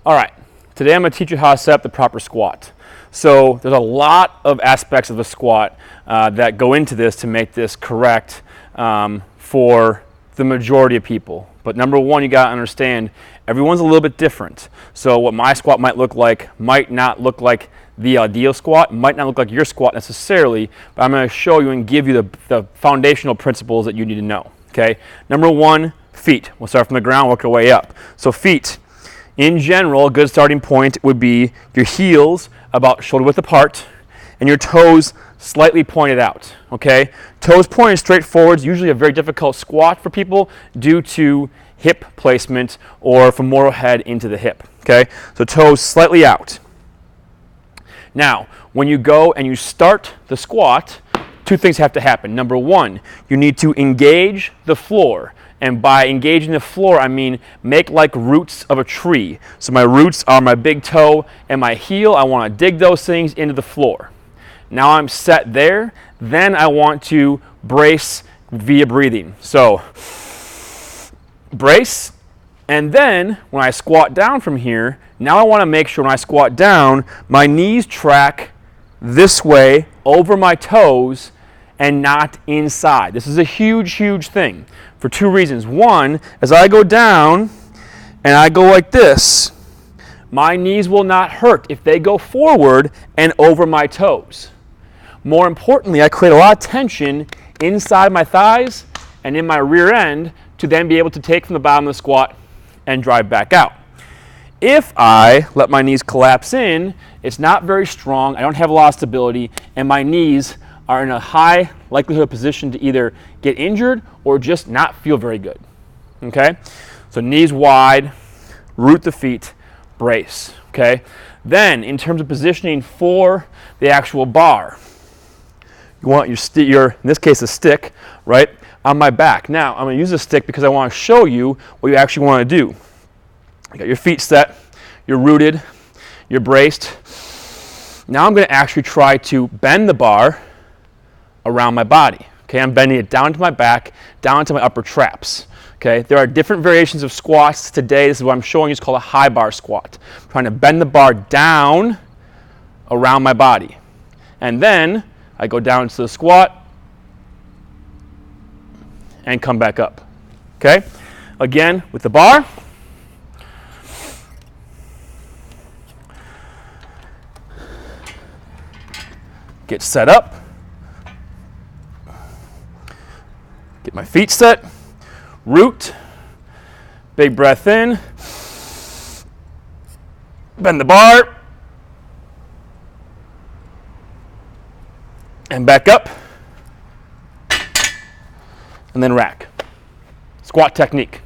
All right, today I'm going to teach you how to set up the proper squat. So there's a lot of aspects of the squat that go into this to make this correct for the majority of people. But number one, you got to understand everyone's a little bit different. So what my squat might look like might not look like the ideal squat, might not look like your squat necessarily, but I'm going to show you and give you the foundational principles that you need to know. Okay, number one, feet. We'll start from the ground, work our way up. So feet. In general, a good starting point would be your heels about shoulder width apart and your toes slightly pointed out, okay? Toes pointed straight forward is usually a very difficult squat for people due to hip placement or femoral head into the hip, okay? So toes slightly out. Now, when you go and you start the squat, two things have to happen. Number one, you need to engage the floor. And by engaging the floor, I mean make like roots of a tree. So my roots are my big toe and my heel. I want to dig those things into the floor. Now I'm set there. Then I want to brace via breathing. So brace. And then when I squat down from here, now I want to make sure when I squat down, my knees track this way over my toes and not inside. This is a huge, huge thing for two reasons. One, as I go down and I go like this, my knees will not hurt if they go forward and over my toes. More importantly, I create a lot of tension inside my thighs and in my rear end to then be able to take from the bottom of the squat and drive back out. If I let my knees collapse in, it's not very strong, I don't have a lot of stability, and my knees are in a high likelihood position to either get injured or just not feel very good, okay? So knees wide, root the feet, brace, okay? Then, in terms of positioning for the actual bar, you want your in this case, a stick, right, on my back. Now, I'm gonna use a stick because I wanna show you what you actually wanna do. You got your feet set, you're rooted, you're braced. Now I'm gonna actually try to bend the bar around my body. Okay, I'm bending it down to my back, down to my upper traps. Okay, there are different variations of squats today. This is what I'm showing you. It's called a high bar squat. I'm trying to bend the bar down around my body. And then I go down into the squat and come back up. Okay, again with the bar. Get set up. Get my feet set, root, big breath in, bend the bar, and back up, and then rack. Squat technique.